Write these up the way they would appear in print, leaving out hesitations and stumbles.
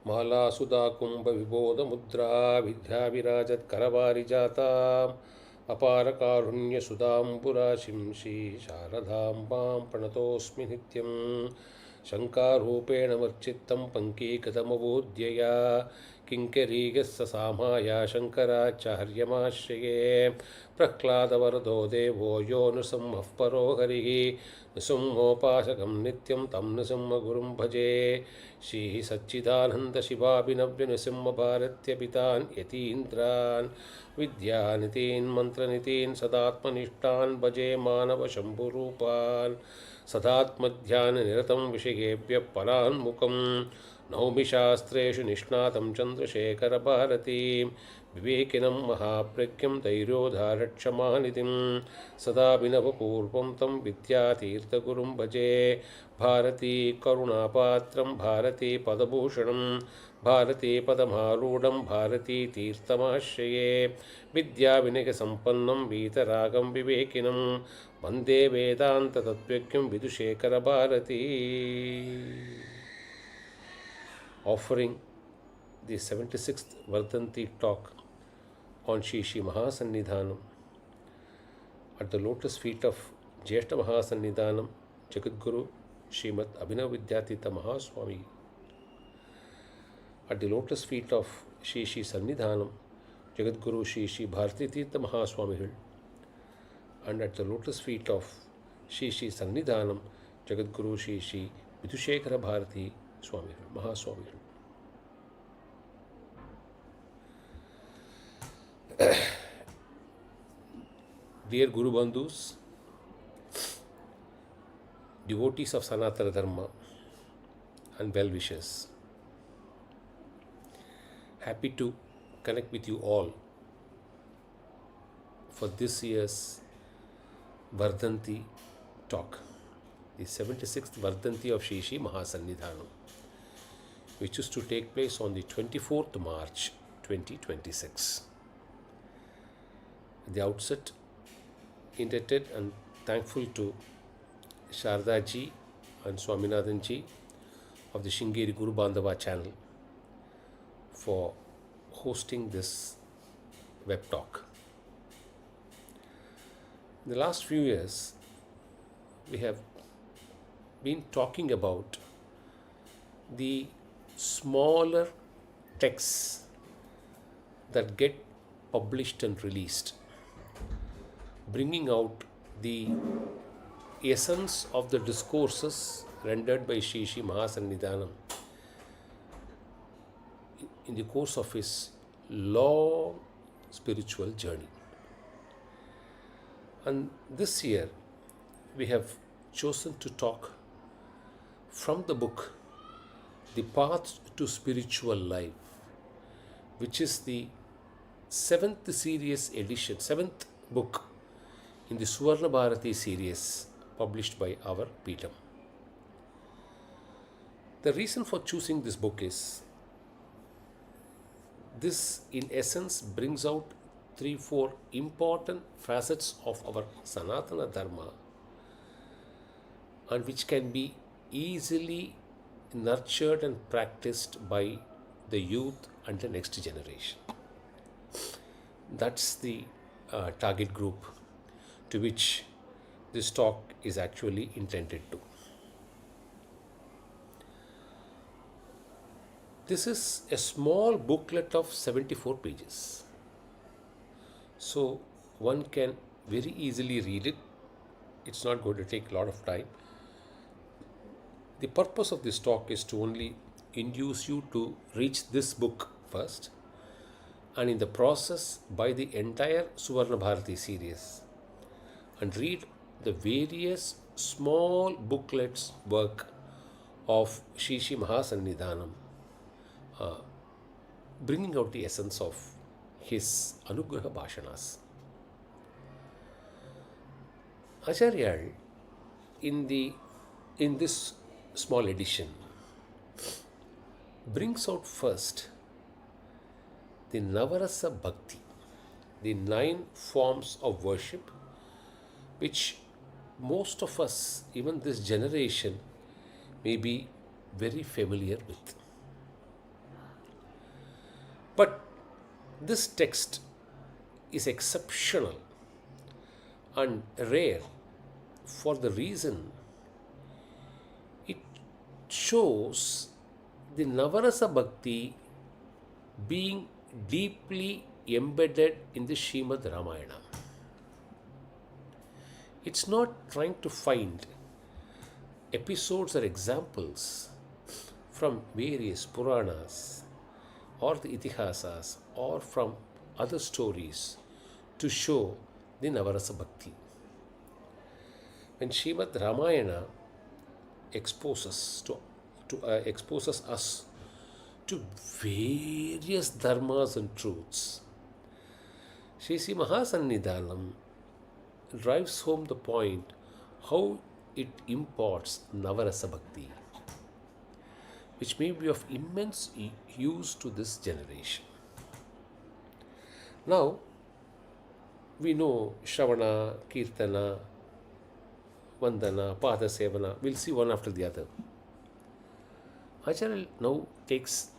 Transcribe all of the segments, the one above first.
Mala Sudha Kumbha Vibodha Mudra Vidya Virajat Karavarijata Apara Karunya Sudambura Shimshi Sharadham Bam Pranatosmi Nityam Shankarupena Marchittam Panki Kadamabudhyaya Kinkarigasya Samaya Shankaracharyamashreye Prahladavarado Devo Yo Nusamah Paro Harihi Nusumhopasakam Nityam Tam Nusamma Gurum Bhaje Shri Satchidananda Shivabhinavya Nusimha Bharatya Pitan Yatindran Vidyanitin Mantranitin Sadatmanishtan Bhaje Manava Shambhurupan Sadatmadhyana Niratam Vishayebhya Paranmukam Naumi Shastreshu Nishnatam Chandrasekhara Bharatim Vivekinam Mahapragyam Dhairyodharakshamanitim Sada Vinavapurvam Tam Vidyatirtha Gurum Bhaje Bharati Karunapatram Bharati Padabhushanam Bharati Padamarudam Bharati Tirthamashraye Vidya Vinaya Sampannam Vitaragam Vivekinam Vande Vedanta Tattvakyam Vidushekara Bharati. Offering the 76th Vardhanti talk on Shri Shri Mahasannidhanam at the lotus feet of Jyeshta Mahasannidhanam Jagadguru Srimad Abhinav Vidyatita Mahaswami, at the lotus feet of Shri Shri Sannidhanam Jagadguru Shri Shri Bharati Tirtha Mahaswami, and at the lotus feet of Shri Shri Sannidhanam Jagadguru Shri Shri Vidushekara Bharati Swami Mahaswami. Dear Guru Bandhus, devotees of Sanatana Dharma and well-wishers, happy to connect with you all for this year's Vardhanti talk, the 76th Vardhanti of Shri Shri Mahasannidhanam, which is to take place on the 24th March 2026. At the outset, indebted and thankful to Sharda ji and Swaminathan ji of the Shringeri Guru Bandhava channel for hosting this web talk. In the last few years, we have been talking about the smaller texts that get published and released, bringing out the essence of the discourses rendered by Shri Shri Mahasannidhanam in the course of his long spiritual journey. And this year, we have chosen to talk from the book The Path to Spiritual Life, which is the seventh book in the Suvarna Bharati series published by our Peetham. The reason for choosing this book is this, in essence, brings out 3-4 important facets of our Sanatana Dharma, and which can be easily nurtured and practiced by the youth and the next generation. That's the target group to which this talk is actually intended to. This is a small booklet of 74 pages. So one can very easily read it. It's not going to take a lot of time. The purpose of this talk is to only induce you to reach this book first, and in the process buy the entire Suvarna Bharati series and read the various small booklets work of Shri Shri Mahasannidhanam, bringing out the essence of his Anugraha Bhashanas. Acharya, in this small edition, brings out first the Navarasa bhakti, the 9 forms of worship, which most of us, even this generation, may be very familiar with. This text is exceptional and rare for the reason it shows the Navarasa Bhakti being deeply embedded in the Srimad Ramayana. It's not trying to find episodes or examples from various Puranas or the Itihasas or from other stories to show the Navarasa Bhakti. When Srimad Ramayana exposes us to various dharmas and truths, Sri Sri Mahasannidhanam drives home the point how it imports Navarasa Bhakti, which may be of immense use to this generation. Now, we know Shravana, Kirtana, Vandana, Pada Sevana. We'll see one after the other. Acharya now takes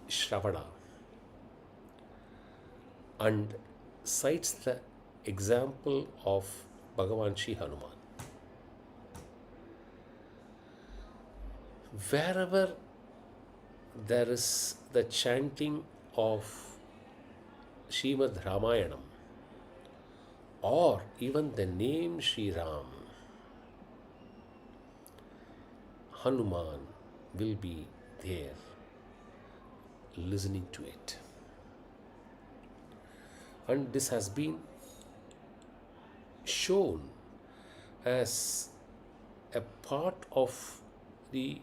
Shravana and cites the example of Bhagavan Sri Hanuman. Wherever there is the chanting of Srimad Ramayanam or even the name Sri Ram, Hanuman will be there listening to it. And this has been shown as a part of the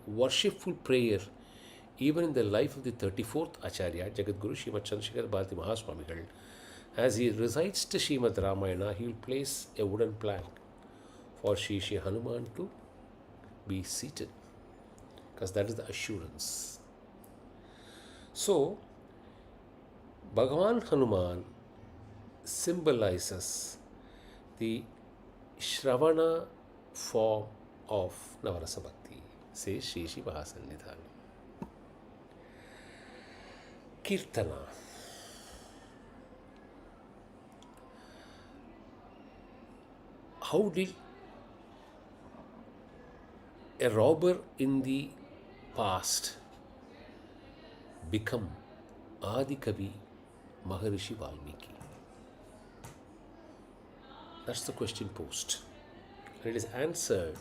worshipful prayer even in the life of the 34th Acharya, Jagadguru Srimad Chandrasekhar Bharati Mahaswamigal. As he recites the Srimad Ramayana, he will place a wooden plank for Sri Sri Hanuman to be seated, because that is the assurance. So, Bhagavan Hanuman symbolizes the Shravana form of Navarasa Bhakti, says Sri Sri Mahasannidhanam. Kirtana. How did a robber in the past become Adi Kavi Maharishi Valmiki? That's the question posed. And it is answered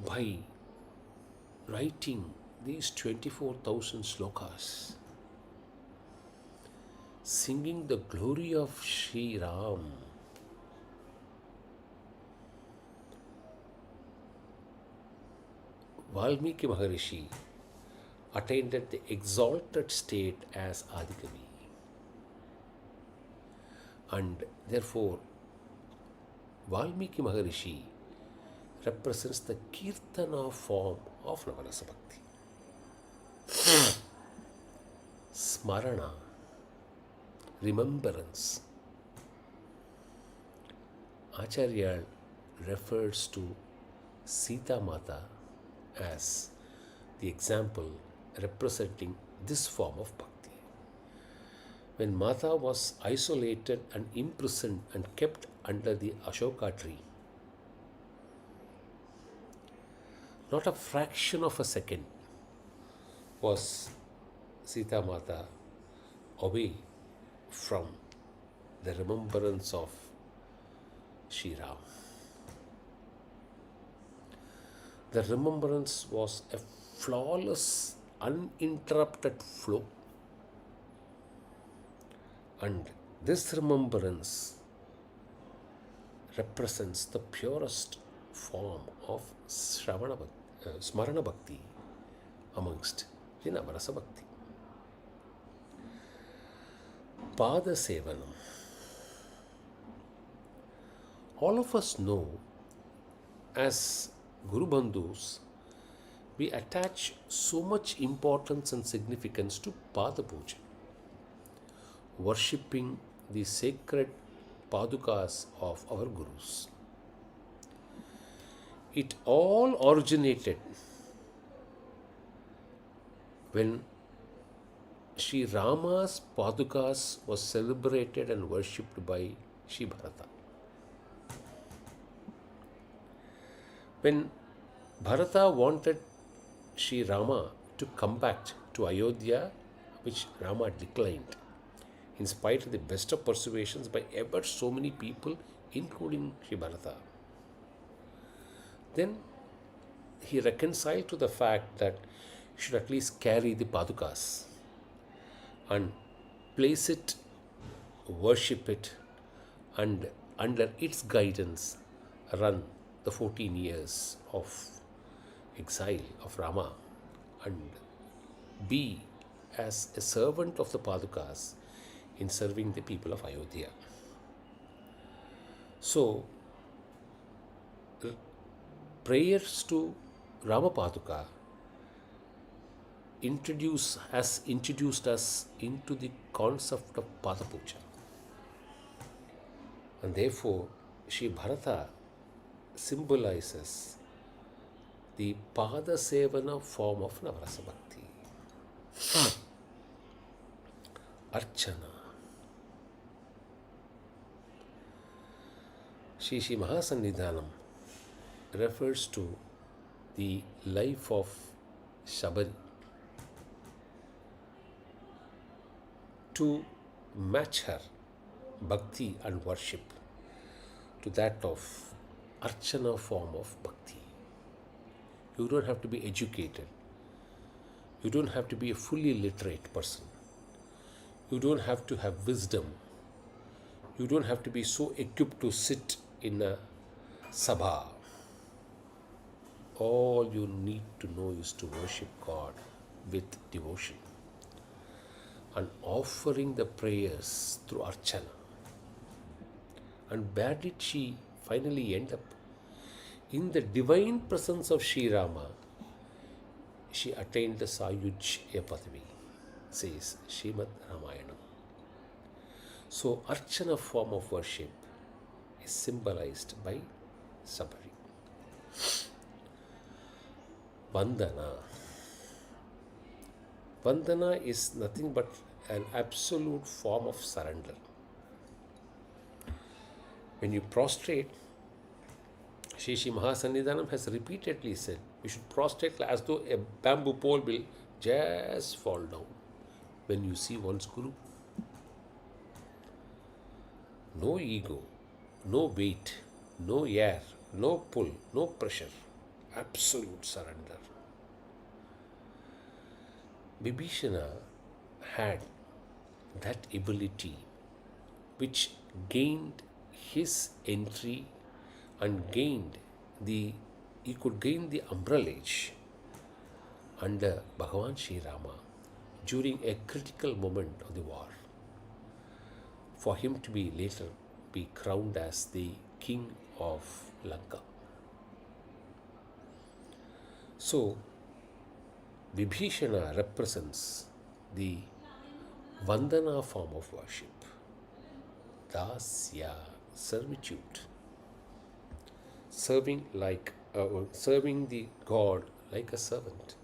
by writing these 24,000 slokas, singing the glory of Sri Ram. Valmiki Maharishi attained the exalted state as Adikavi, and therefore Valmiki Maharishi represents the Kirtana form of Navarasa Bhakti. Smarana, remembrance. Acharya refers to Sita Mata as the example representing this form of bhakti. When Mata was isolated and imprisoned and kept under the Ashoka tree, not a fraction of a second was Sita Mata away from the remembrance of Sri Ram. The remembrance was a flawless, uninterrupted flow. And this remembrance represents the purest form of Smarana Bhakti amongst the Navarasa Bhakti. Pada Sevanam. All of us know, as Guru Bandhus, we attach so much importance and significance to Pada Puja, worshipping the sacred Padukas of our Gurus. It all originated when Sri Rama's Padukas was celebrated and worshipped by Sri Bharata. When Bharata wanted Sri Rama to come back to Ayodhya, which Rama declined, in spite of the best of persuasions by ever so many people, including Sri Bharata. Then he reconciled to the fact that he should at least carry the Padukas and place it, worship it, and under its guidance run the 14 years of exile of Rama and be as a servant of the Padukas in serving the people of Ayodhya. So, prayers to Rama Paduka introduced us into the concept of Pada Puja. And therefore, Sri Bharata symbolizes the Pada Sevana form of Navarasa Bhakti. Archana. Shri Mahasannidhanam refers to the life of Shabari to match her bhakti and worship to that of Archana form of bhakti. You don't have to be educated. You don't have to be a fully literate person. You don't have to have wisdom. You don't have to be so equipped to sit in a sabha. All you need to know is to worship God with devotion and offering the prayers through Archana. And where did she finally end up? In the divine presence of Sri Rama, she attained the Sayujya Padavi, says Srimad Ramayana. So, Archana form of worship is symbolized by Sabari. Vandana. Vandana is nothing but an absolute form of surrender. When you prostrate, Shri Mahasannidhanam has repeatedly said, you should prostrate as though a bamboo pole will just fall down when you see one's Guru. No ego, no weight, no air, no pull, no pressure. Absolute surrender. Vibhishana had that ability which gained his entry and he could gain the umbrellage under Bhagavan Sri Rama during a critical moment of the war, for him to be later be crowned as the king of Lanka. So, Vibhishana represents the Vandana form of worship, Dasya, servitude, serving the God like a servant,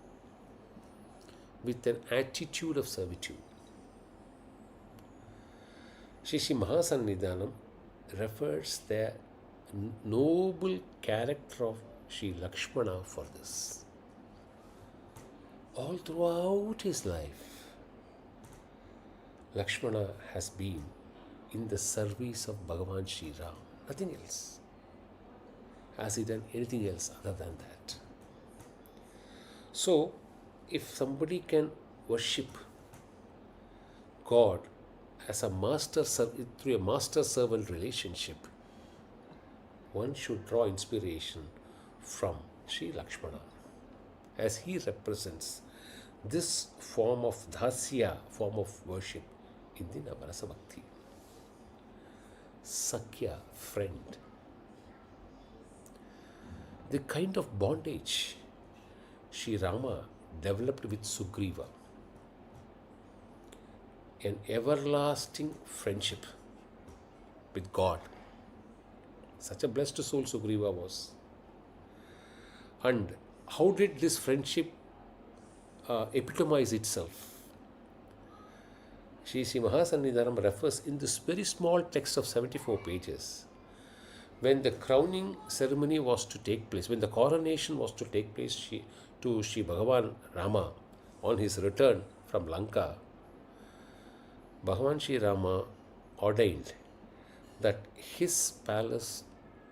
with an attitude of servitude. Shri Mahasannidhanam refers the noble character of Sri Lakshmana for this. All throughout his life, Lakshmana has been in the service of Bhagavan Sri Ram, nothing else. Has he done anything else other than that? So, if somebody can worship God as a through a master-servant relationship, one should draw inspiration from Sri Lakshmana, as he represents this form of Dasya, form of worship in the Navarasa Bhakti. Sakya, friend. The kind of bondage Sri Rama developed with Sugriva, an everlasting friendship with God. Such a blessed soul Sugriva was. And how did this friendship epitomize itself? Sri Mahasannidhanam refers in this very small text of 74 pages. When the crowning ceremony was to take place, when the coronation was to take place to Sri Bhagavan Rama on his return from Lanka, Bhagavan Sri Rama ordained that his palace,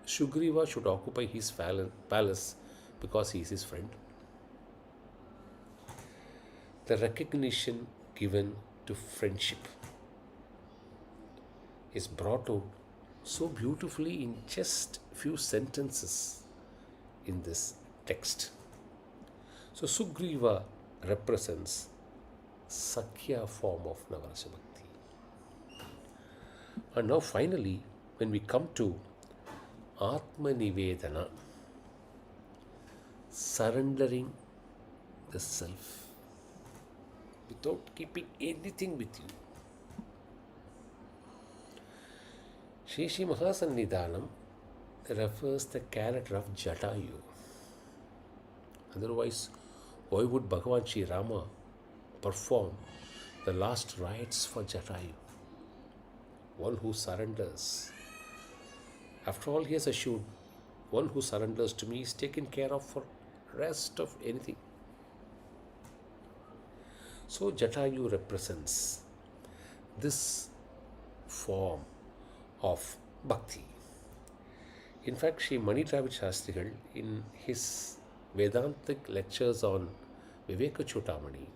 Sugriva should occupy his palace because he is his friend. The recognition given to friendship is brought out so beautifully in just few sentences in this text. So Sugriva represents Sakhya form of Navarasa Bhakti. And now finally, when we come to Atma Nivedana, surrendering the self without keeping anything with you. Sri Mahasannidhanam refers the character of Jatayu. Otherwise, why would Bhagavan Sri Rama perform the last rites for Jatayu? One who surrenders. After all, he has assured, one who surrenders to me is taken care of for rest of anything. So Jatayu represents this form of bhakti. In fact, Sri Mani Dravid Shastrigal, in his Vedantic lectures on Viveka Chudamani,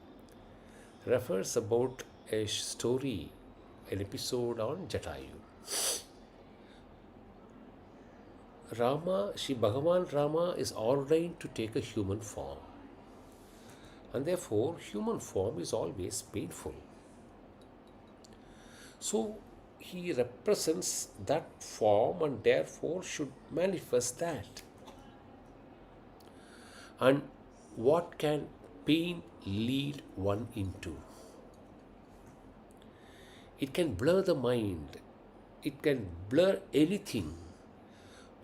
refers about a story, an episode on Jatayu. Sri Bhagavan Rama is ordained to take a human form. And therefore, human form is always painful. So, he represents that form and therefore should manifest that. And what can pain lead one into? It can blur the mind. It can blur anything.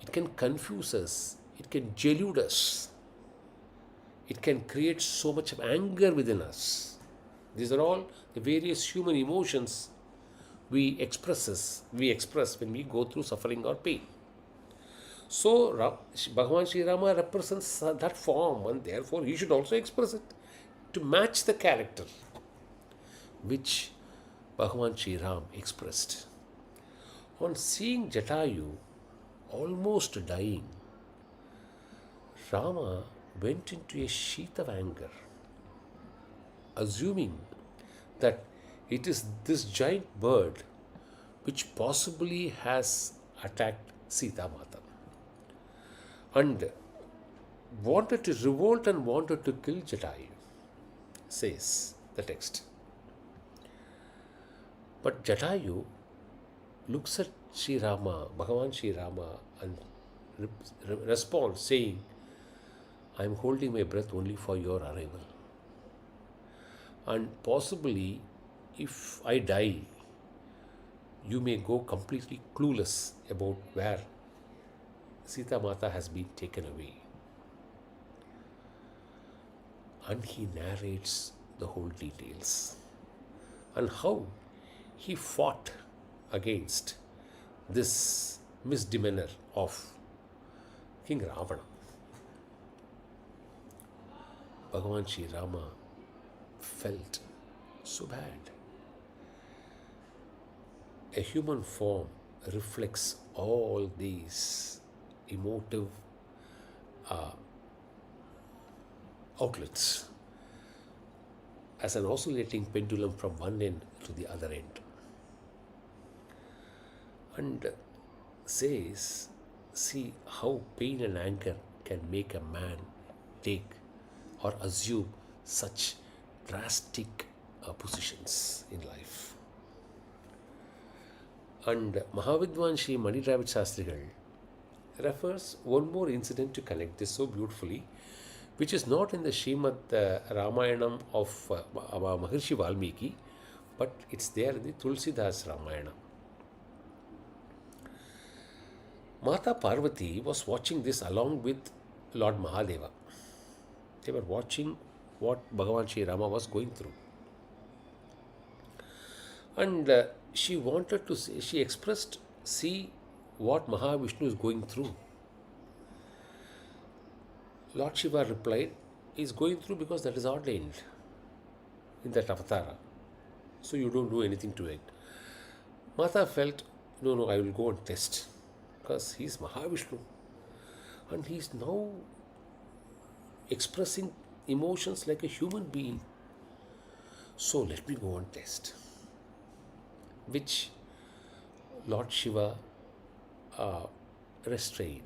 It can confuse us. It can delude us. It can create so much of anger within us. These are all the various human emotions we express when we go through suffering or pain. So Bhagavan Sri Rama represents that form, and therefore he should also express it to match the character which Bhagavan Sri Ram expressed. On seeing Jatayu almost dying, Rama went into a sheath of anger, assuming that it is this giant bird which possibly has attacked Sita Mata and wanted to revolt and wanted to kill Jatayu, says the text. But Jatayu looks at Sri Rama, Bhagavan Sri Rama, and responds saying, I am holding my breath only for your arrival. And possibly, if I die, you may go completely clueless about where Sita Mata has been taken away. And he narrates the whole details and how he fought against this misdemeanor of King Ravana. Bhagavan Sri Rama felt so bad. A human form reflects all these emotive outlets as an oscillating pendulum from one end to the other end. And says, see how pain and anger can make a man take or assume such drastic positions in life. And Mahavidwan Sri Mani Dravid Shastrigal refers one more incident to connect this so beautifully, which is not in the Srimad Ramayanam of Maharishi Valmiki, but it's there in the Tulsidas Ramayana. Mata Parvati was watching this along with Lord Mahadeva. They were watching what Bhagavan Sri Rama was going through. And she wanted to see, she expressed, see what Mahavishnu is going through. Lord Shiva replied, he is going through because that is ordained in that avatara. So you don't do anything to it. Mata felt, no, I will go and test. Because he is Mahavishnu. And he is now expressing emotions like a human being. So let me go and test. Which Lord Shiva restrained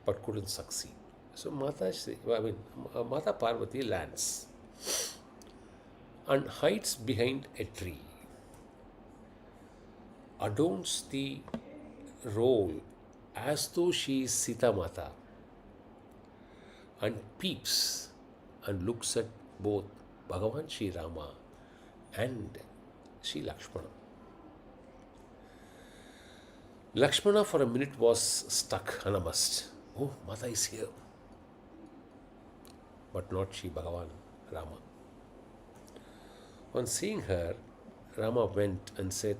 but couldn't succeed. So Mata Parvati lands and hides behind a tree, adorns the role as though she is Sita Mata, and peeps and looks at both Bhagavan Sri Rama and Sri Lakshmana. Lakshmana for a minute was stuck, unamazed. Oh, Mata is here. But not Sri Bhagavan Rama. On seeing her, Rama went and said,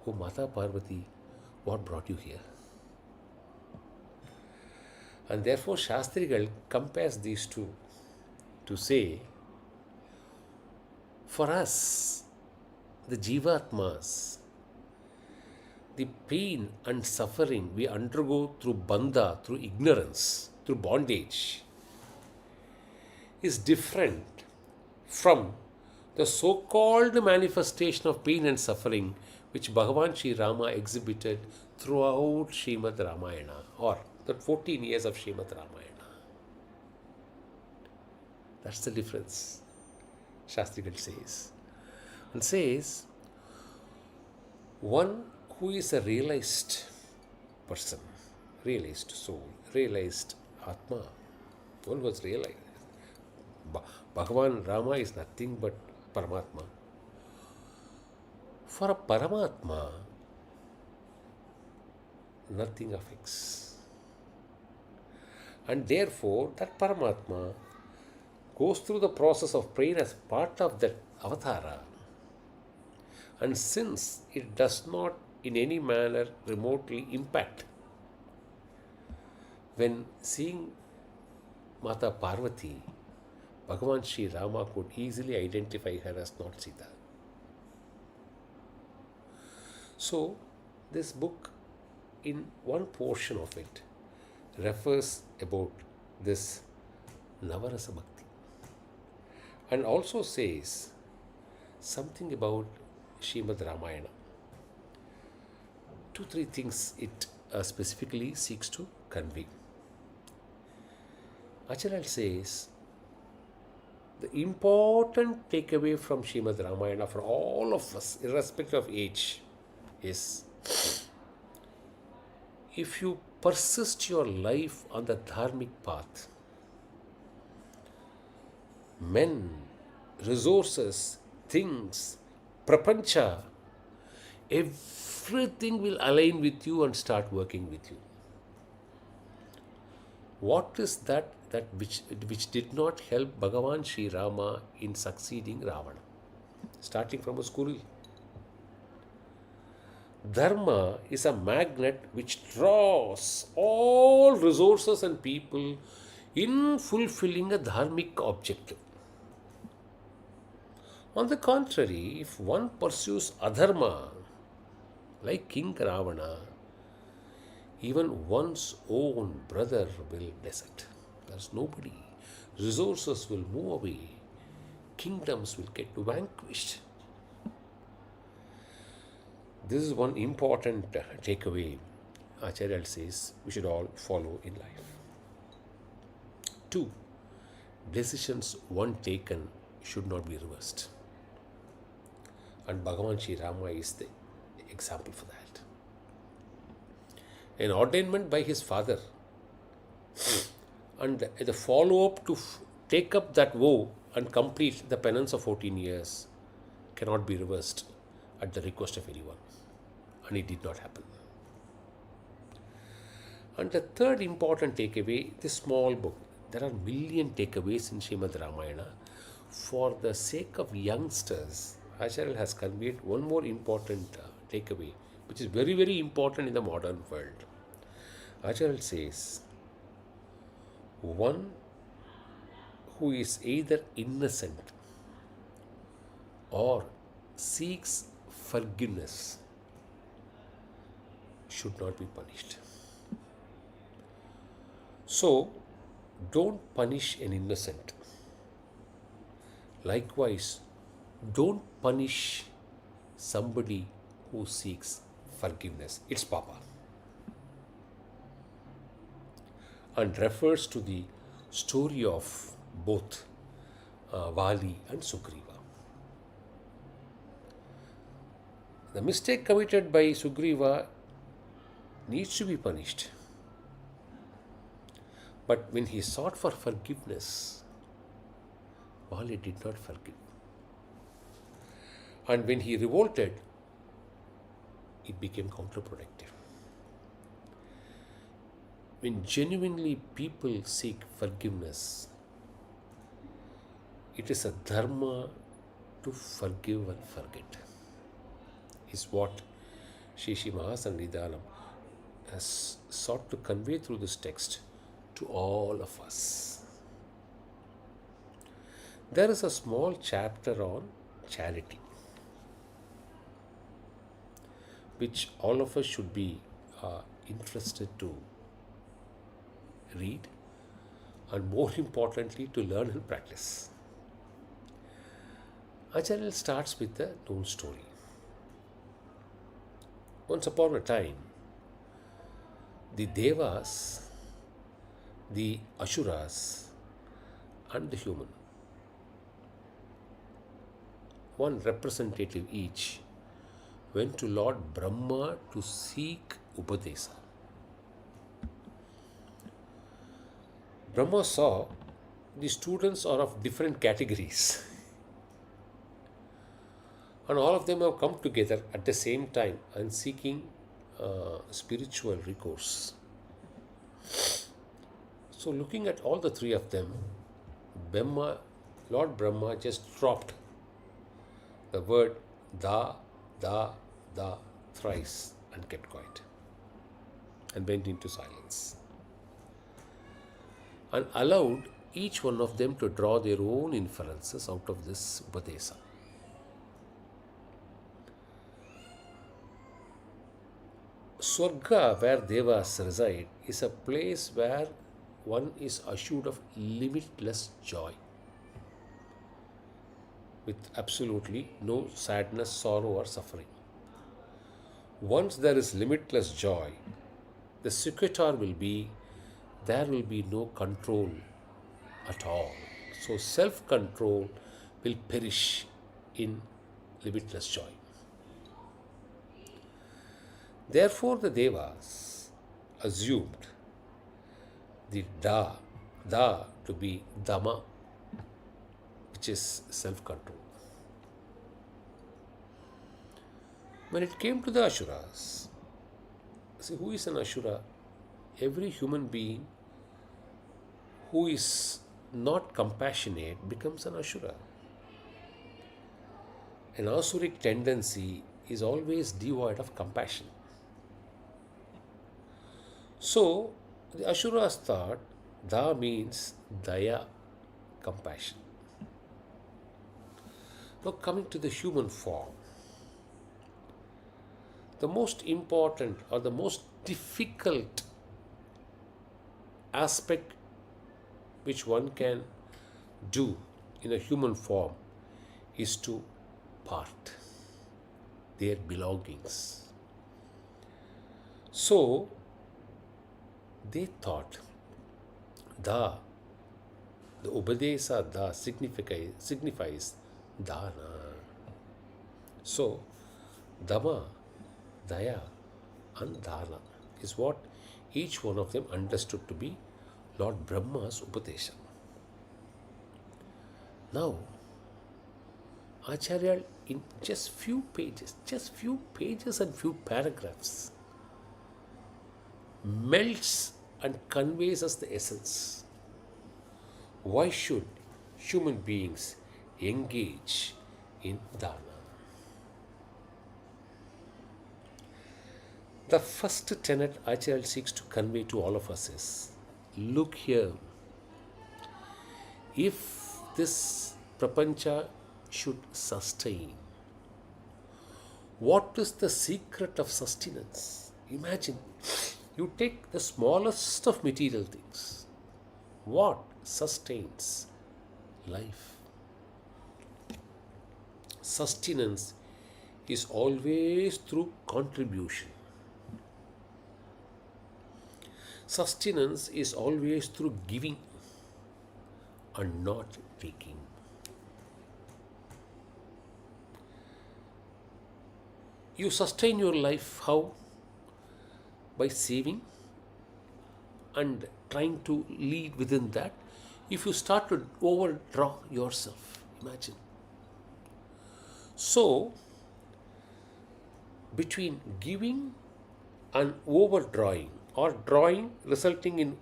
Oh, Mata Parvati, what brought you here? And therefore Shastrigal compares these two to say, for us, the Jivatmas, the pain and suffering we undergo through bandha, through ignorance, through bondage, is different from the so-called manifestation of pain and suffering which Bhagavan Sri Rama exhibited throughout Srimad Ramayana, or the 14 years of Srimad Ramayana. That's the difference, Shastrigal says. And says, one who is a realized person, realized soul, realized Atma, one was realized. Bhagavan Rama is nothing but Paramatma. For a Paramatma, nothing affects. And therefore, that Paramatma goes through the process of pain as part of that avatara. And since it does not in any manner remotely impact, when seeing Mata Parvati, Bhagavan Sri Rama could easily identify her as not Sita. So, this book, in one portion of it, refers about this Navarasa Bhakti and also says something about Srimad Ramayana. 2-3 things it specifically seeks to convey. Acharya says, the important takeaway from Srimad Ramayana for all of us, irrespective of age, is if you persist your life on the dharmic path, men, resources, things, prapancha, everything will align with you and start working with you. What is that which did not help Bhagavan Sri Rama in succeeding Ravana? Starting from a squirrel. Dharma is a magnet which draws all resources and people in fulfilling a dharmic objective. On the contrary, if one pursues adharma, like King Ravana, even one's own brother will desert. There's nobody. Resources will move away. Kingdoms will get vanquished. This is one important takeaway Acharya says we should all follow in life. 2. Decisions one taken should not be reversed. And Bhagavan Sri Rama is the example for that. An ordainment by his father and the follow-up to take up that vow and complete the penance of 14 years cannot be reversed at the request of anyone. And it did not happen. And the third important takeaway, this small book, there are million takeaways in Srimad Ramayana. For the sake of youngsters, Acharya has conveyed one more important takeaway, which is very, very important in the modern world. Acharya says, one who is either innocent or seeks forgiveness should not be punished. So, don't punish an innocent. Likewise, don't punish somebody who seeks forgiveness. It's Papa. And refers to the story of both Vali and Sugriva. The mistake committed by Sugriva needs to be punished. But when he sought for forgiveness, Vali did not forgive. And when he revolted, it became counterproductive. When genuinely people seek forgiveness, it is a dharma to forgive and forget, is what Shri Mahasannidhanam has sought to convey through this text to all of us. There is a small chapter on charity, which all of us should be interested to read, and more importantly to learn and practice. Acharya starts with a known story. Once upon a time, the Devas, the Asuras, and the human, one representative each, went to Lord Brahma to seek Upadesa. Brahma saw the students are of different categories, and all of them have come together at the same time and seeking spiritual recourse. So, looking at all the three of them, Lord Brahma just dropped the word da, da, da thrice and kept quiet and went into silence and allowed each one of them to draw their own inferences out of this Upadesa. Swarga, where Devas reside, is a place where one is assured of limitless joy, with absolutely no sadness, sorrow, or suffering. Once there is limitless joy, the sequitur will be there will be no control at all. So self-control will perish in limitless joy. Therefore, the Devas assumed the da to be Dhamma, which is self-control. When it came to the Asuras, see, who is an Asura? Every human being who is not compassionate becomes an Asura. An Asuric tendency is always devoid of compassion. So, the Asuras thought Da means Daya, compassion. Now, coming to the human form, the most important or the most difficult aspect which one can do in a human form is to part their belongings. So, they thought the Upadesa Da signifies Dana. So, Dhamma, Daya and Dana is what each one of them understood to be Lord Brahma's Upadesha. Now, Acharya in just few pages and few paragraphs melts and conveys us the essence. Why should human beings engage in dana? The first tenet Acharya seeks to convey to all of us is, look here, if this prapancha should sustain, what is the secret of sustenance? Imagine, you take the smallest of material things. What sustains life? Sustenance is always through contribution. Sustenance is always through giving and not taking. You sustain your life how? By saving and trying to lead within that. If you start to overdraw yourself, imagine. So, between giving and overdrawing, or drawing resulting in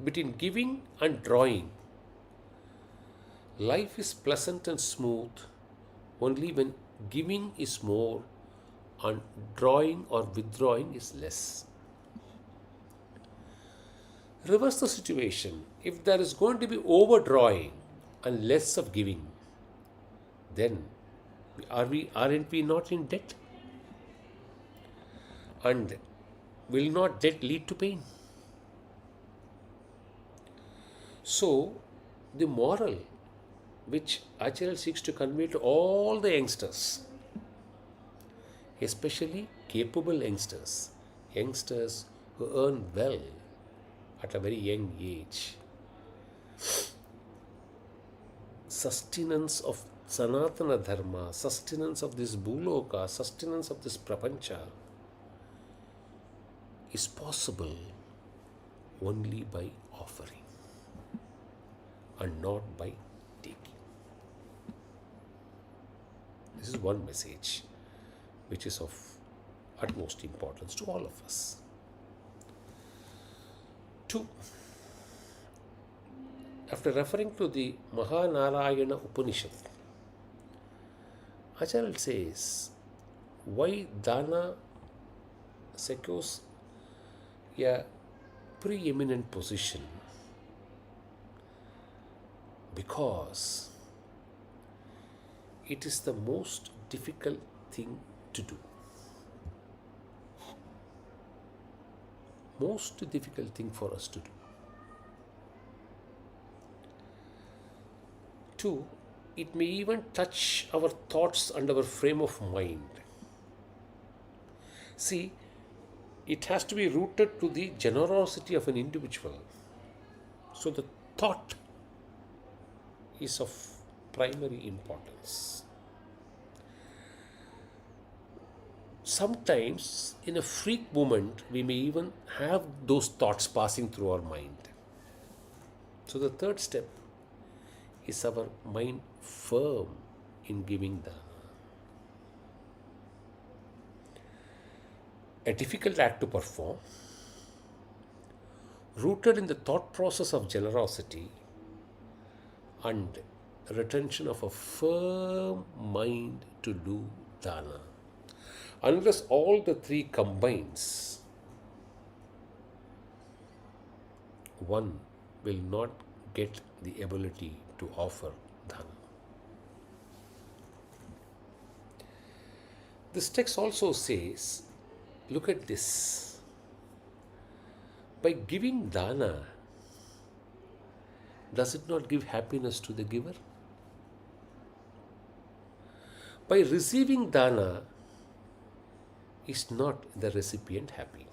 between giving and drawing, life is pleasant and smooth only when giving is more and drawing or withdrawing is less. Reverse the situation. If there is going to be overdrawing and less of giving, then aren't we not in debt? And will not debt lead to pain? So, the moral which Acharya seeks to convey to all the youngsters, especially capable youngsters who earn well at a very young age, sustenance of Sanatana Dharma, sustenance of this Bhuloka, sustenance of this Prapancha is possible only by offering and not by taking. This is one message which is of utmost importance to all of us. 2. After referring to the Mahanarayana Upanishad, Acharya says why dana secures a preeminent position, because it is the most difficult thing to do. Most difficult thing for us to do. 2. It may even touch our thoughts and our frame of mind. See, it has to be rooted to the generosity of an individual. So the thought is of primary importance. Sometimes, in a freak moment, we may even have those thoughts passing through our mind. So the third step is our mind firm in giving dana. A difficult act to perform, rooted in the thought process of generosity and retention of a firm mind to do dana. Unless all the three combines, one will not get the ability to offer dana. This text also says, look at this. By giving dana, does it not give happiness to the giver? By receiving dana, is not the recipient happy?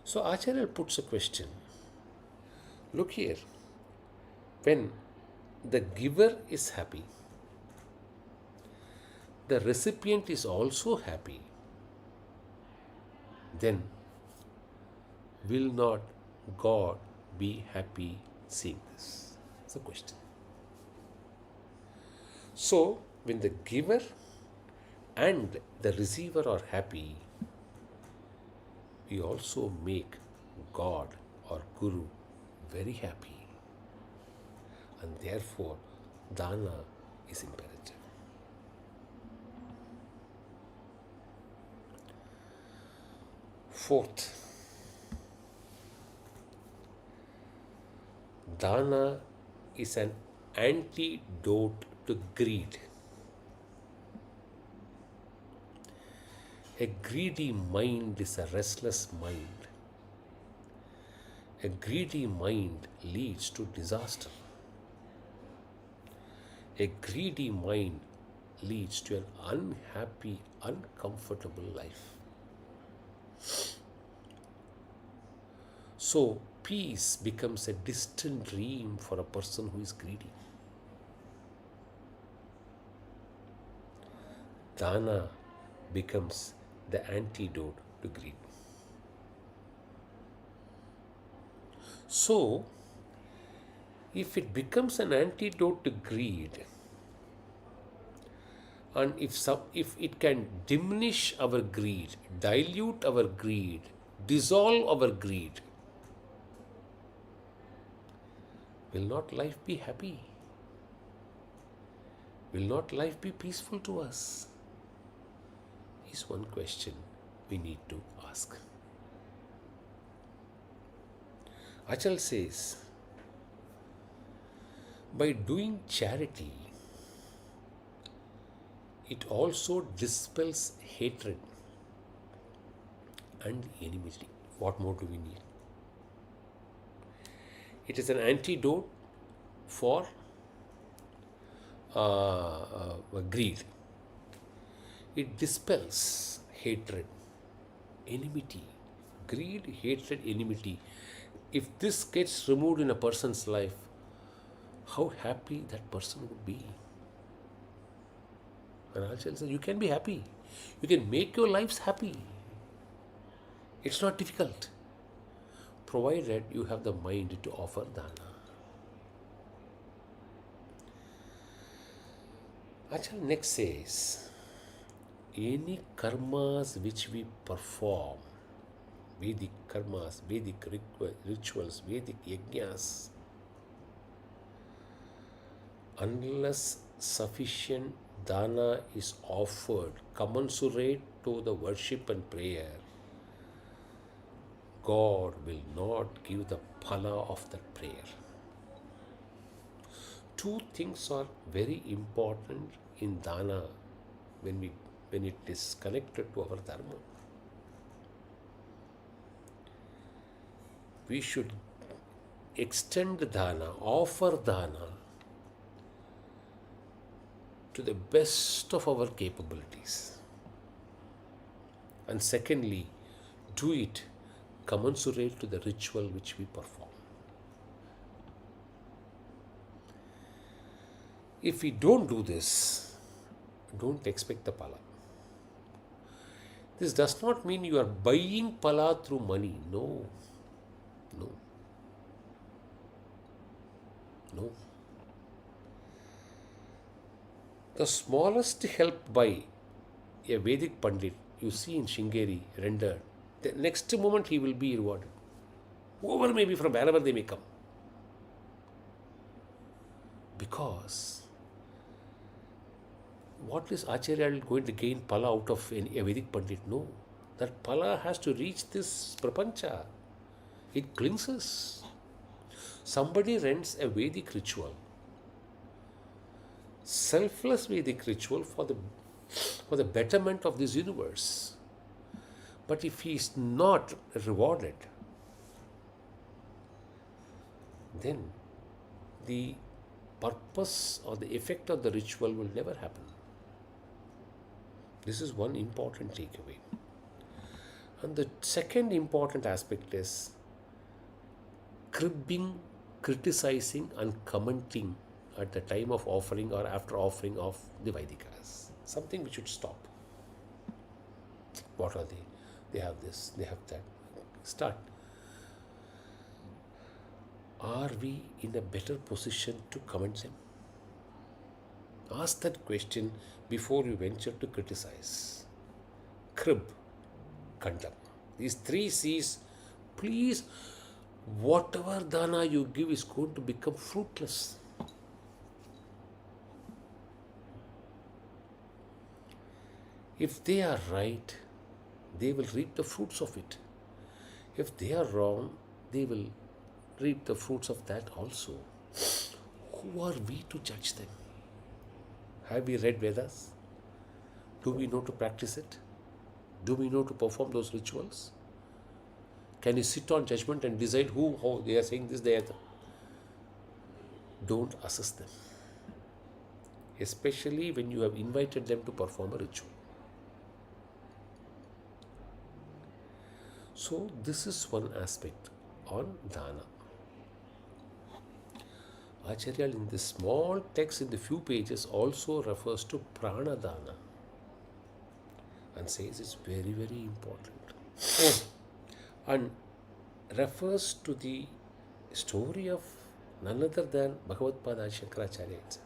So Acharya puts a question. Look here, when the giver is happy, the recipient is also happy, then will not God be happy seeing this? That's the question. So, when the giver and the receiver are happy, we also make God or Guru very happy. And therefore, dana is imperative. Fourth, dana is an antidote to greed. A greedy mind is a restless mind. A greedy mind leads to disaster. A greedy mind leads to an unhappy, uncomfortable life. So, peace becomes a distant dream for a person who is greedy. Dana becomes the antidote to greed. So, if it becomes an antidote to greed, and if it can diminish our greed, dilute our greed, dissolve our greed, will not life be happy? Will not life be peaceful to us? Is one question we need to ask. Achal says, by doing charity, it also dispels hatred and enmity. What more do we need? It is an antidote for greed. It dispels hatred, enmity. Greed, hatred, enmity. If this gets removed in a person's life, how happy that person would be. And I'll say, you can be happy. You can make your lives happy. It's not difficult, provided you have the mind to offer dana. Achal next says, any karmas which we perform, Vedic karmas, Vedic rituals, Vedic yajnas, unless sufficient dana is offered commensurate to the worship and prayer, God will not give the phala of that prayer. Two things are very important in dana when it is connected to our dharma. We should extend dana, offer dana to the best of our capabilities. And secondly, do it commensurate to the ritual which we perform. If we don't do this, don't expect the phala. This does not mean you are buying phala through money. No. The smallest help by a Vedic Pandit you see in Shringeri rendered, the next moment he will be rewarded. Whoever may be, from wherever they may come. Because what is Acharya going to gain phala out of a Vedic Pandit? No. That phala has to reach this prapancha. It cleanses. Somebody rents a Vedic ritual, selfless Vedic ritual for the betterment of this universe. But if he is not rewarded, then the purpose or the effect of the ritual will never happen. This is one important takeaway. And the second important aspect is cribbing, criticizing and commenting at the time of offering or after offering of the Vaidikas. Something which should stop. What are they? They have this, they have that. Start. Are we in a better position to comment them? Ask that question before you venture to criticize. Crib, condemn. These three C's, please, whatever dana you give is going to become fruitless. If they are right, they will reap the fruits of it. If they are wrong, they will reap the fruits of that also. Who are we to judge them? Have we read Vedas? Do we know to practice it? Do we know to perform those rituals? Can you sit on judgment and decide how they are saying this, they are Don't assess them, especially when you have invited them to perform a ritual. So this is one aspect on dana. Acharya in this small text in the few pages also refers to pranadana and says it's very, very important. And refers to the story of none other than Bhagavad-pada Shankaracharya itself.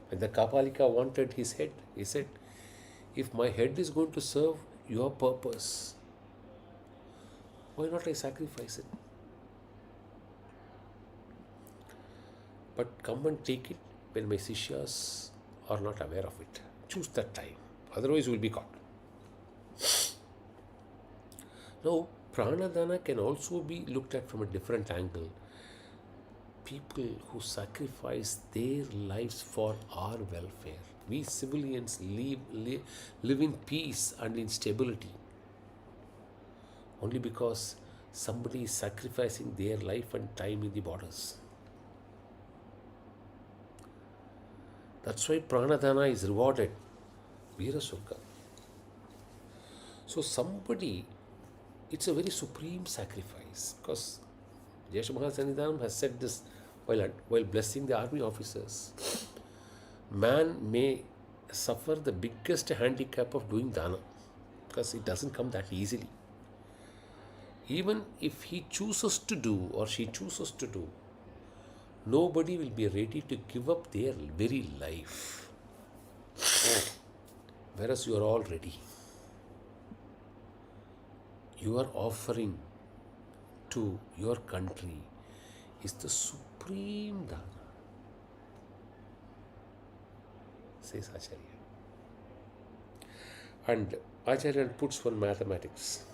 When the Kapalika wanted his head, he said, if my head is going to serve your purpose, why not I sacrifice it? But come and take it when my Sishyas are not aware of it. Choose that time, otherwise you will be caught. Now, pranadana can also be looked at from a different angle. People who sacrifice their lives for our welfare. We civilians live in peace and in stability only because somebody is sacrificing their life and time in the borders. That's why pranadana is rewarded. Veera Surga. So somebody, it's a very supreme sacrifice because Jesha Mahasannidhanam has said this while blessing the army officers. Man may suffer the biggest handicap of doing dana because it doesn't come that easily. Even if he chooses to do or she chooses to do, nobody will be ready to give up their very life. Whereas you are all ready. You are offering to your country is the supreme dana, says Acharya. And Acharya puts one mathematics.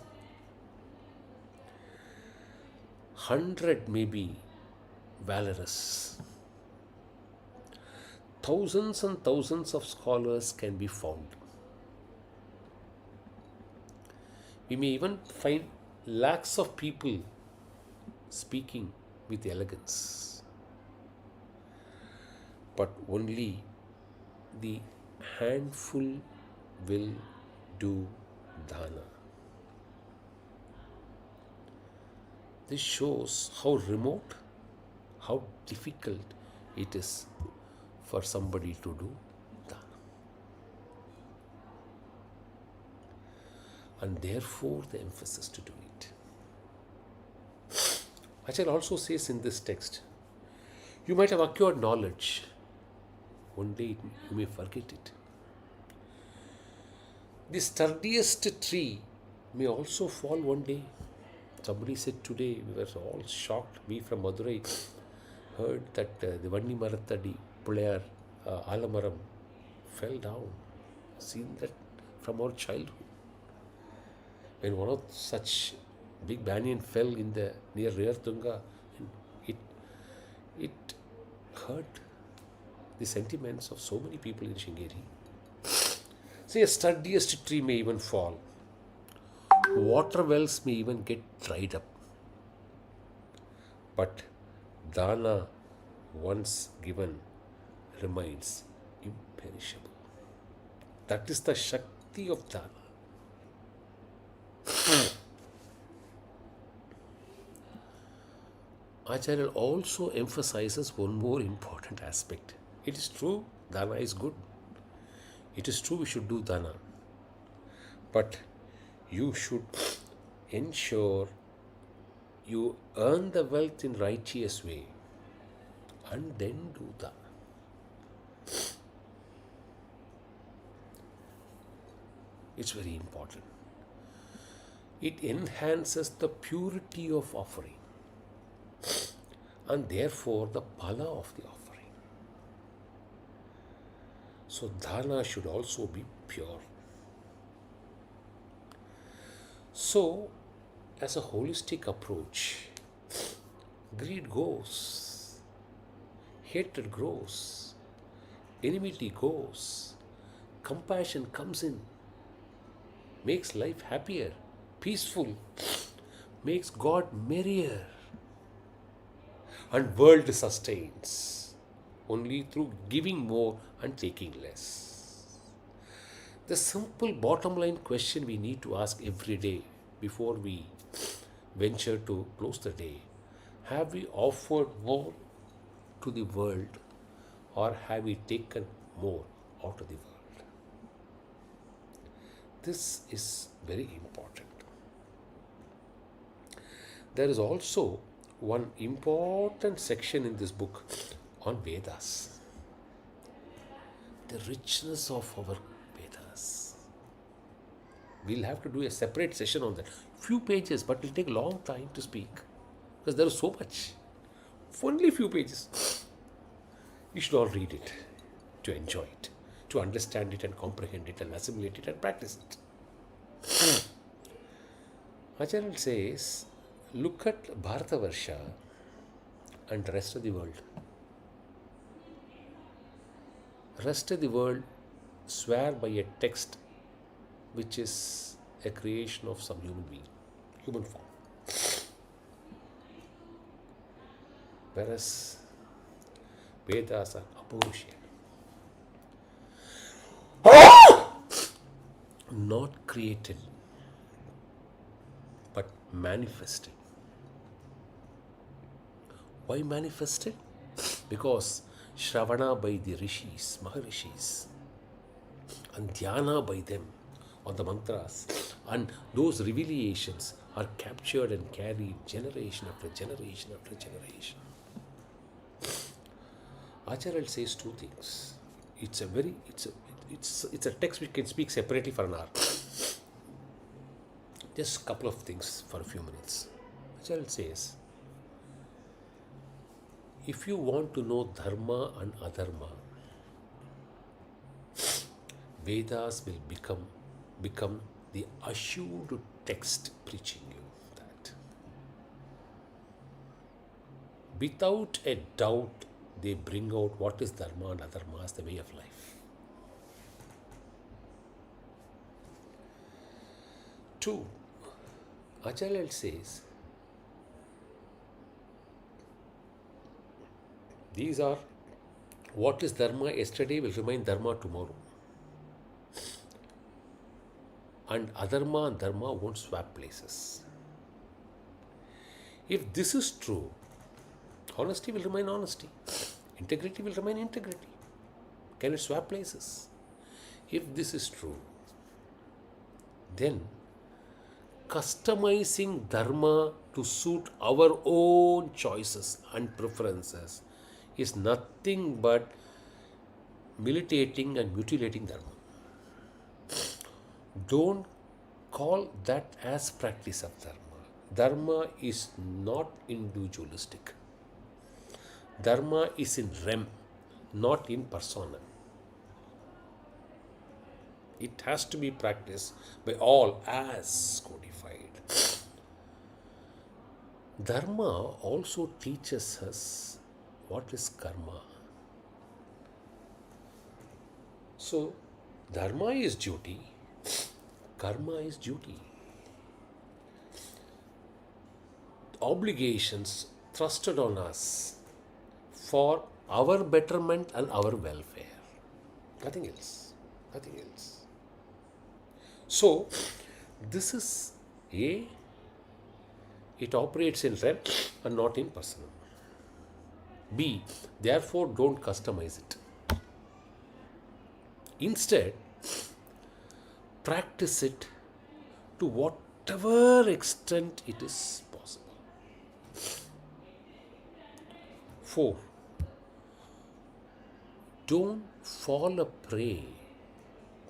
100 may be valorous. Thousands and thousands of scholars can be found. We may even find lakhs of people speaking with elegance. But only the handful will do dana. This shows how remote, how difficult it is for somebody to do dana. And therefore the emphasis to do it. Acharya also says in this text, you might have acquired knowledge. One day you may forget it. The sturdiest tree may also fall one day. Somebody said today, we were all shocked. We from Madurai heard that the Vanni Marathadi Pulayar Alamaram fell down. Seen that from our childhood. When one of such big banyan fell in the near Rear Tunga, it hurt the sentiments of so many people in Shingeri. See, a sturdiest tree may even fall. Water wells may even get dried up. But dana, once given, remains imperishable. That is the Shakti of dana. Acharya also emphasizes one more important aspect. It is true, dana is good. It is true we should do dana. But you should ensure you earn the wealth in righteous way and then do dana. It's very important. It enhances the purity of offering and therefore the phala of the offering. So dana should also be pure. So, as a holistic approach, greed goes, hatred grows, enmity goes, compassion comes in, makes life happier, peaceful, makes God merrier, and world sustains only through giving more and taking less. The simple bottom line question we need to ask every day before we venture to close the day: have we offered more to the world, or have we taken more out of the world? This is very important. There is also one important section in this book on Vedas, the richness of our Vedas. We'll have to do a separate session on that. Few pages, but it'll take a long time to speak because there is so much. Only few pages. You should all read it to enjoy it, to understand it and comprehend it and assimilate it and practice it. Acharya says, look at Bharatavarsha and the rest of the world. Rest of the world swear by a text which is a creation of some human being, human form. Whereas Vedas are Apurusha. Not created, but manifested. Why manifested? Because Shravana by the Rishis, Maharishis, and Dhyana by them on the mantras, and those revelations are captured and carried generation after generation after generation. Acharya says two things. It's a text which can speak separately for an hour. Just a couple of things for a few minutes. Acharya says, if you want to know dharma and adharma, Vedas will become the assured text preaching you that. Without a doubt, they bring out what is dharma and adharma as the way of life. 2. Acharya says, these are what is dharma yesterday will remain dharma tomorrow. And adharma and dharma won't swap places. If this is true, honesty will remain honesty. Integrity will remain integrity. Can it swap places? If this is true, then customizing dharma to suit our own choices and preferences is nothing but militating and mutilating dharma. Don't call that as practice of dharma. Dharma is not individualistic. Dharma is in rem, not in persona. It has to be practiced by all as codified. Dharma also teaches us what is karma. So, dharma is duty, karma is duty. Obligations thrusted on us for our betterment and our welfare. Nothing else. Nothing else. So, this is A. It operates in rem and not in personal. B. Therefore, don't customize it. Instead, practice it to whatever extent it is possible. 4. Don't fall a prey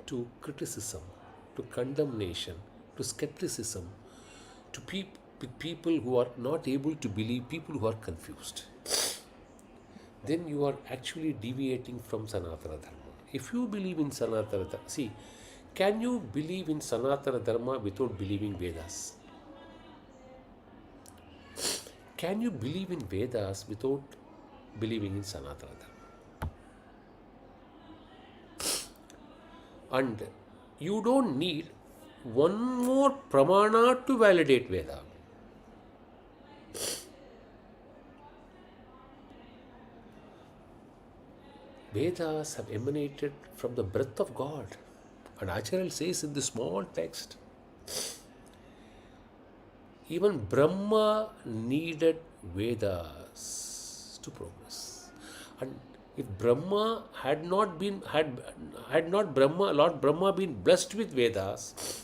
to criticism, to condemnation, to skepticism, to people who are not able to believe, people who are confused. Then you are actually deviating from Sanatana Dharma. If you believe in Sanatana Dharma, see, can you believe in Sanatana Dharma without believing Vedas? Can you believe in Vedas without believing in Sanatana Dharma? And you don't need one more pramana to validate Veda. Vedas have emanated from the breath of God. And Acharya says in this small text, even Brahma needed Vedas to progress. And if Brahma had not been Lord Brahma been blessed with Vedas,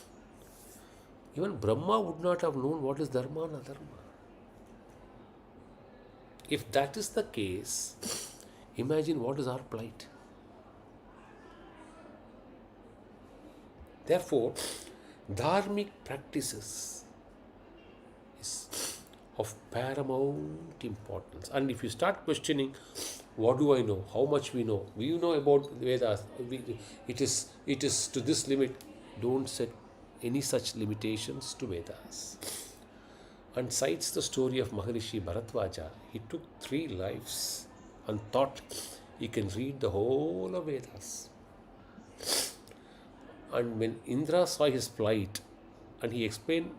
even Brahma would not have known what is dharma and adharma. If that is the case, imagine what is our plight. Therefore, dharmic practices is of paramount importance. And if you start questioning, what do I know? How much we know? We know about Vedas. It is to this limit. Don't set any such limitations to Vedas. And cites the story of Maharishi Bharadwaja. He took 3 lives and thought he can read the whole of Vedas. And when Indra saw his plight and he explained,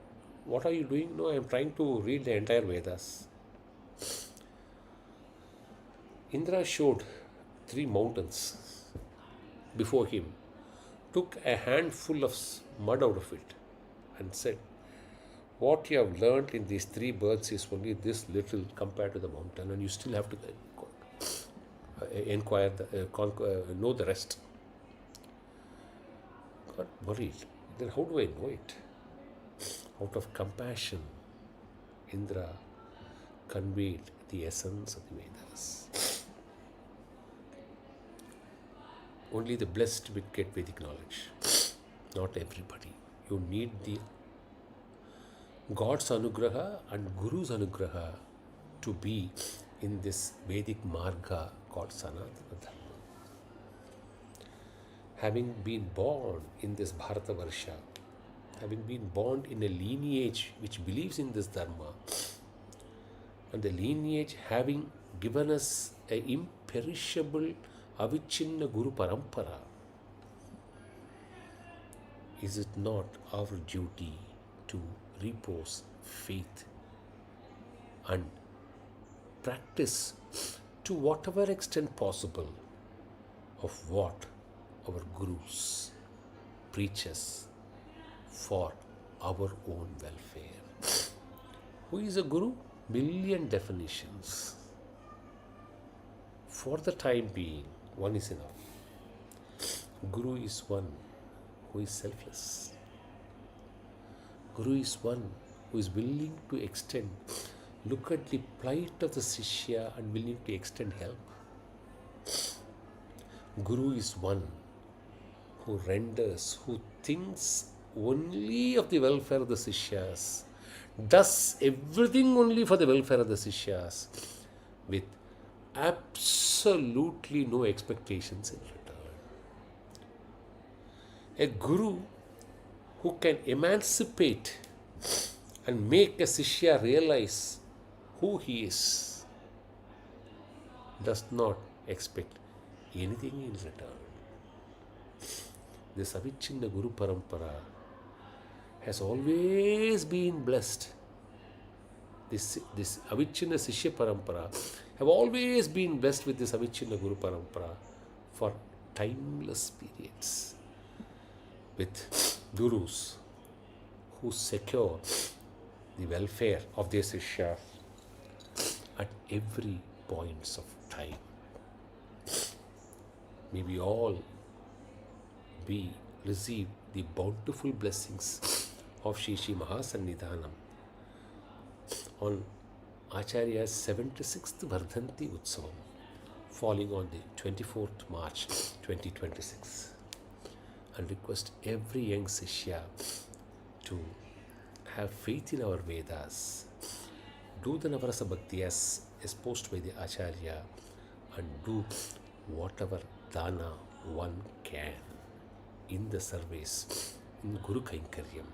what are you doing? No, I am trying to read the entire Vedas. Indra showed 3 mountains before him, took a handful of mud out of it and said, what you have learnt in these 3 births is only this little compared to the mountain, and you still have to know the rest. Got worried. Then how do I know it? Out of compassion, Indra conveyed the essence of the Vedas. Only the blessed will get Vedic knowledge. Not everybody. You need the God's anugraha and Guru's anugraha to be in this Vedic marga called Sanatana Dharma. Having been born in this Bharatavarsha, having been born in a lineage which believes in this Dharma, and the lineage having given us an imperishable avichinna Guru Parampara, is it not our duty to repose faith and practice to whatever extent possible of what our Gurus preach us for our own welfare? Who is a Guru? Million definitions. For the time being, one is enough. Guru is one who is selfless. Guru is one who is willing to extend. Look at the plight of the Sishya and willing to extend help. Guru is one who renders, who thinks only of the welfare of the Sishyas, does everything only for the welfare of the Sishyas, with absolutely no expectations in return. A Guru who can emancipate and make a Sishya realize who he is does not expect anything in return. This Avichinna Guru Parampara has always been blessed. This Avichinna Sishya Parampara have always been blessed with this Avichinna Guru Parampara for timeless periods, with Gurus who secure the welfare of their Sishya at every points of time. May we all receive the bountiful blessings of Shri Shri Mahasannidhanam on Acharya's 76th Vardhanti Utsavam, falling on the 24th March 2026, and request every young Sishya to have faith in our Vedas, do the Navarasa bhakti as espoused by the Acharya, and do whatever dana one can in the service, in Guru Kainkaryam,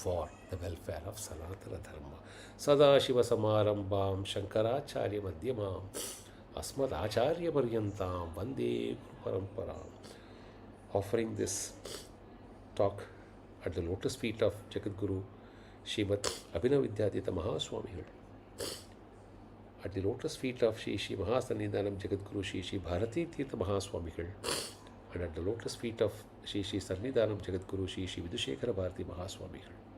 for the welfare of Sanatana Dharma. Sadashiva Samarambam Shankaracharya Madhyamam Asmadacharya Paryantam Vande Guru Paramparam. Offering this talk at the lotus feet of Jagadguru Srimad Abhinavidyadita Mahaswamigal, at the lotus feet of Shri Shri Mahasannidhanam Jagadguru Shri Shri Bharati Tirtha Mahaswamigal, and at the lotus feet of Shri Shri Sannidhanam Jagadguru Shri Shri Vidushekara Bharati Mahaswamigal.